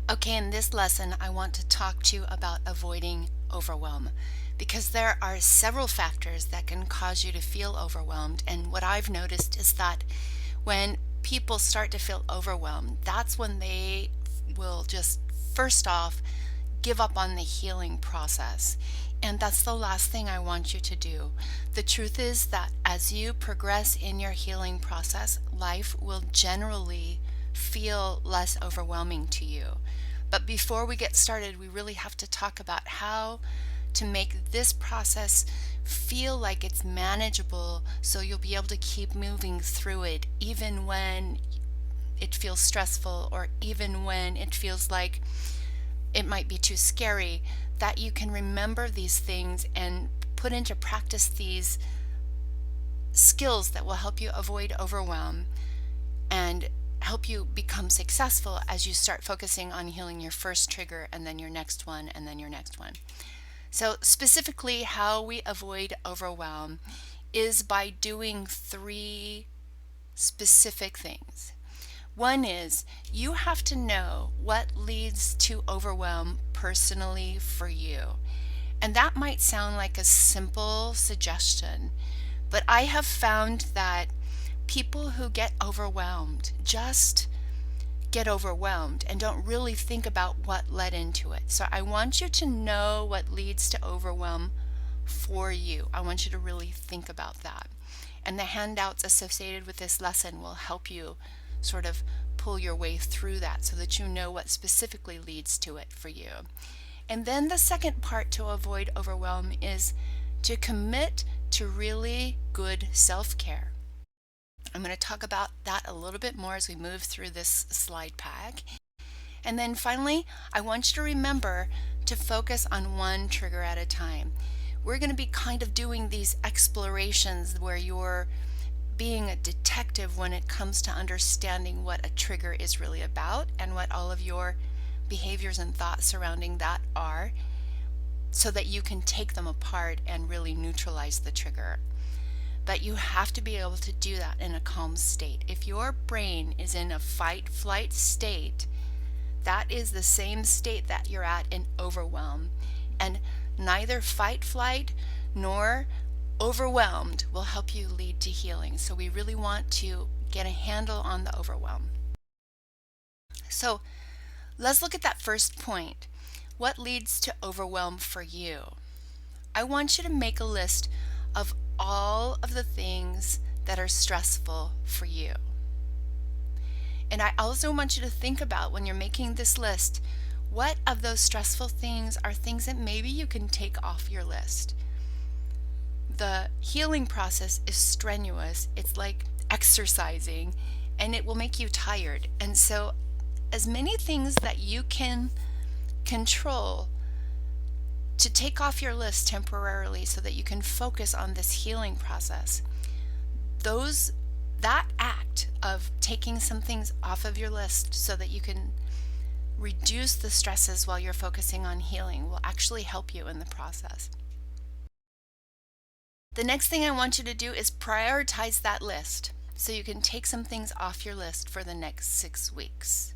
Okay, in this lesson, I want to talk to you about avoiding overwhelm because there are several factors that can cause you to feel overwhelmed. And what I've noticed is that when people start to feel overwhelmed, that's when they will just first off give up on the healing process. And that's the last thing I want you to do. The truth is that as you progress in your healing process, life will generally feel less overwhelming to you. But before we get started, we really have to talk about how to make this process feel like it's manageable so you'll be able to keep moving through it even when it feels stressful or even when it feels like it might be too scary, that you can remember these things and put into practice these skills that will help you avoid overwhelm and help you become successful as you start focusing on healing your first trigger and then your next one and then your next one. So specifically, how we avoid overwhelm is by doing three specific things. One is you have to know what leads to overwhelm personally for you. And that might sound like a simple suggestion, but I have found that people who get overwhelmed just get overwhelmed and don't really think about what led into it. So I want you to know what leads to overwhelm for you. I want you to really think about that. And the handouts associated with this lesson will help you sort of pull your way through that so that you know what specifically leads to it for you. And then the second part to avoid overwhelm is to commit to really good self-care. I'm going to talk about that a little bit more as we move through this slide pack. And then finally, I want you to remember to focus on one trigger at a time. We're going to be kind of doing these explorations where you're being a detective when it comes to understanding what a trigger is really about and what all of your behaviors and thoughts surrounding that are, so that you can take them apart and really neutralize the trigger. But you have to be able to do that in a calm state. If your brain is in a fight-flight state, that is the same state that you're at in overwhelm. And neither fight-flight nor overwhelmed will help you lead to healing. So we really want to get a handle on the overwhelm. So let's look at that first point. What leads to overwhelm for you? I want you to make a list of all of the things that are stressful for you. And I also want you to think about, when you're making this list, what of those stressful things are things that maybe you can take off your list. The healing process is strenuous. It's like exercising, and it will make you tired. And so as many things that you can control to take off your list temporarily so that you can focus on this healing process, that act of taking some things off of your list so that you can reduce the stresses while you're focusing on healing will actually help you in the process. The next thing I want you to do is prioritize that list so you can take some things off your list for the next 6 weeks.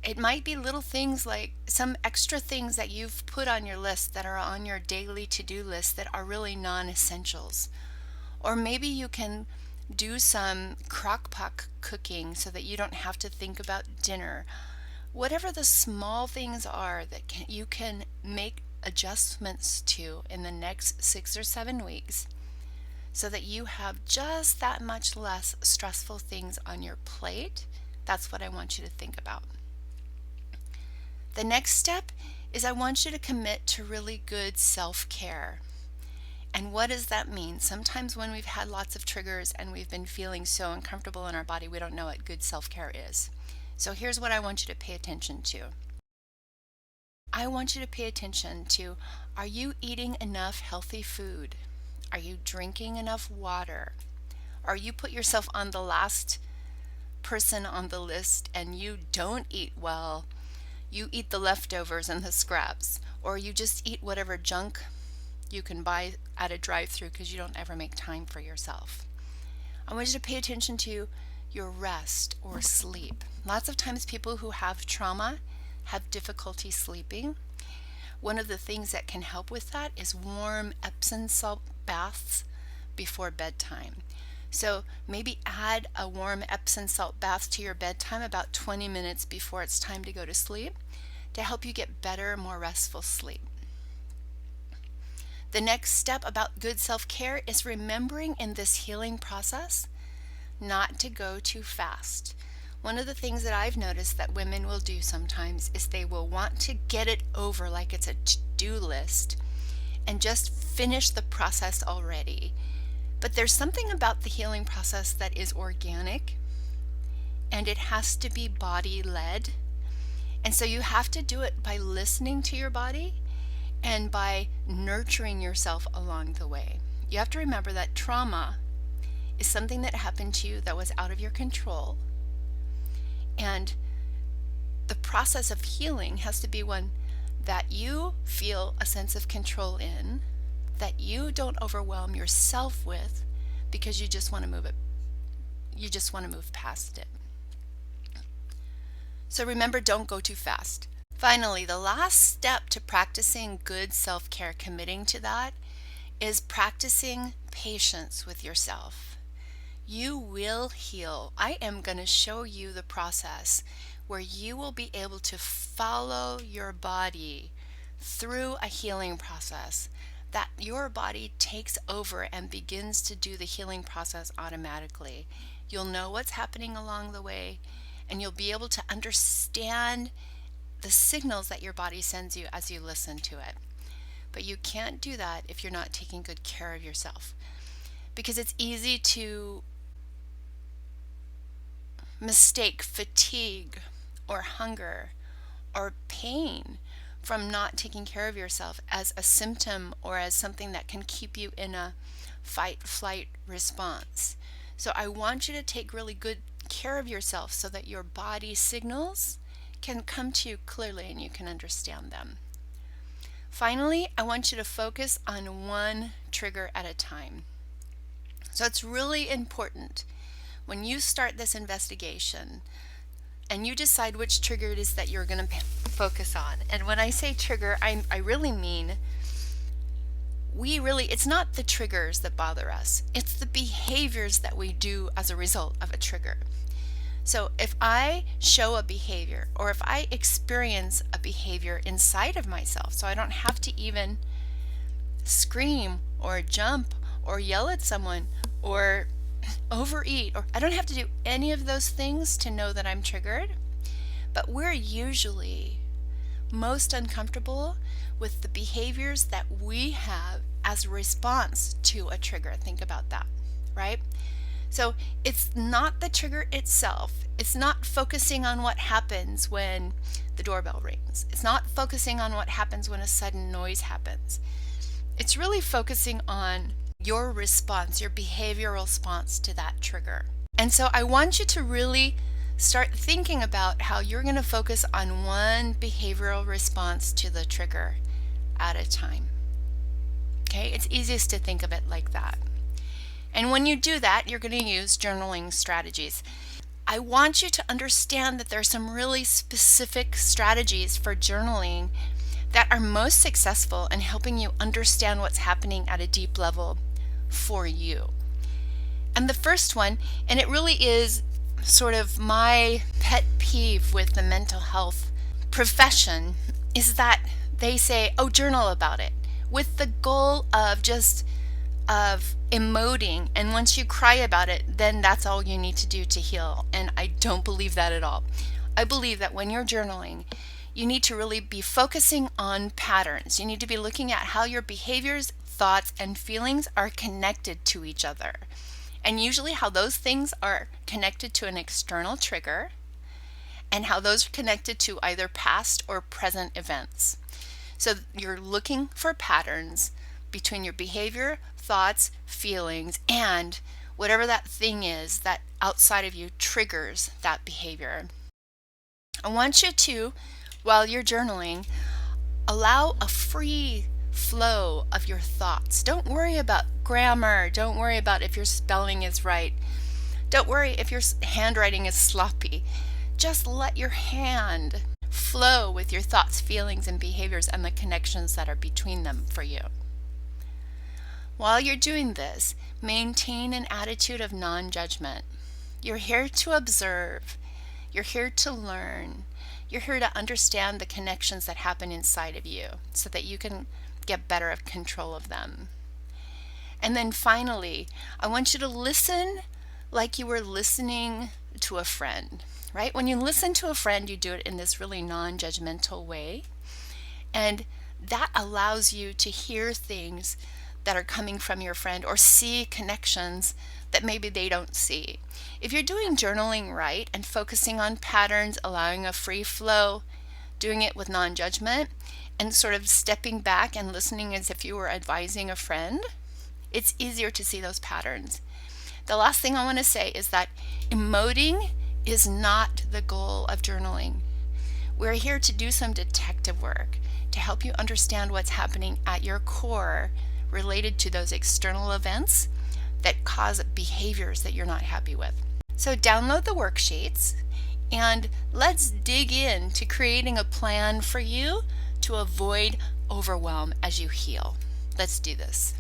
It might be little things like some extra things that you've put on your list that are on your daily to-do list that are really non-essentials. Or maybe you can do some crock pot cooking so that you don't have to think about dinner. Whatever the small things are that you can make adjustments to in the next 6 or 7 weeks so that you have just that much less stressful things on your plate, that's what I want you to think about. The next step is I want you to commit to really good self-care. And what does that mean? Sometimes when we've had lots of triggers and we've been feeling so uncomfortable in our body, we don't know what good self-care is. So here's what I want you to pay attention to. I want you to pay attention to, are you eating enough healthy food? Are you drinking enough water? Are you put yourself on the last person on the list and you don't eat well? You eat the leftovers and the scraps, or you just eat whatever junk you can buy at a drive-through because you don't ever make time for yourself. I want you to pay attention to, your rest or sleep. Lots of times people who have trauma have difficulty sleeping. One of the things that can help with that is warm Epsom salt baths before bedtime. So maybe add a warm Epsom salt bath to your bedtime about 20 minutes before it's time to go to sleep to help you get better, more restful sleep. The next step about good self-care is remembering in this healing process not to go too fast. One of the things that I've noticed that women will do sometimes is they will want to get it over like it's a to-do list and just finish the process already. But there's something about the healing process that is organic, and it has to be body-led. And so you have to do it by listening to your body and by nurturing yourself along the way. You have to remember that trauma is something that happened to you that was out of your control. And the process of healing has to be one that you feel a sense of control in, that you don't overwhelm yourself with because you just want to move it. You just want to move past it. So remember, don't go too fast. Finally, the last step to practicing good self-care, committing to that, is practicing patience with yourself. You will heal. I am going to show you the process where you will be able to follow your body through a healing process, that your body takes over and begins to do the healing process automatically. You'll know what's happening along the way, and you'll be able to understand the signals that your body sends you as you listen to it. But you can't do that if you're not taking good care of yourself, because it's easy to mistake fatigue or hunger or pain from not taking care of yourself as a symptom or as something that can keep you in a fight-flight response. So I want you to take really good care of yourself so that your body signals can come to you clearly and you can understand them. Finally, I want you to focus on one trigger at a time. So it's really important when you start this investigation and you decide which trigger it is that you're going to focus on. And when I say trigger, I really mean it's not the triggers that bother us. It's the behaviors that we do as a result of a trigger. So if I show a behavior, or if I experience a behavior inside of myself, so I don't have to even scream or jump or yell at someone or overeat, or I don't have to do any of those things to know that I'm triggered. But we're usually most uncomfortable with the behaviors that we have as a response to a trigger. Think about that, right? So it's not the trigger itself. It's not focusing on what happens when the doorbell rings. It's not focusing on what happens when a sudden noise happens. It's really focusing on your response, your behavioral response to that trigger. And so I want you to really start thinking about how you're going to focus on one behavioral response to the trigger at a time. Okay, it's easiest to think of it like that. And when you do that, you're going to use journaling strategies. I want you to understand that there are some really specific strategies for journaling that are most successful in helping you understand what's happening at a deep level for you. And the first one, and it really is sort of my pet peeve with the mental health profession, is that they say, oh, journal about it, with the goal of emoting, and once you cry about it, then that's all you need to do to heal. And I don't believe that at all. I believe that when you're journaling, you need to really be focusing on patterns. You need to be looking at how your behaviors, thoughts, and feelings are connected to each other. And usually how those things are connected to an external trigger, and how those are connected to either past or present events. So you're looking for patterns between your behavior, thoughts, feelings, and whatever that thing is that outside of you triggers that behavior. I want you to, while you're journaling, allow a free flow of your thoughts. Don't worry about grammar. Don't worry about if your spelling is right. Don't worry if your handwriting is sloppy. Just let your hand flow with your thoughts, feelings, and behaviors and the connections that are between them for you. While you're doing this, maintain an attitude of non-judgment. You're here to observe. You're here to learn. You're here to understand the connections that happen inside of you so that you can get better at control of them. And then finally, I want you to listen like you were listening to a friend, right? When you listen to a friend, you do it in this really non-judgmental way. And that allows you to hear things that are coming from your friend or see connections that maybe they don't see. If you're doing journaling right and focusing on patterns, allowing a free flow, doing it with non-judgment, and sort of stepping back and listening as if you were advising a friend, it's easier to see those patterns. The last thing I want to say is that emoting is not the goal of journaling. We're here to do some detective work to help you understand what's happening at your core related to those external events that cause behaviors that you're not happy with. So download the worksheets and let's dig into creating a plan for you to avoid overwhelm as you heal. Let's do this.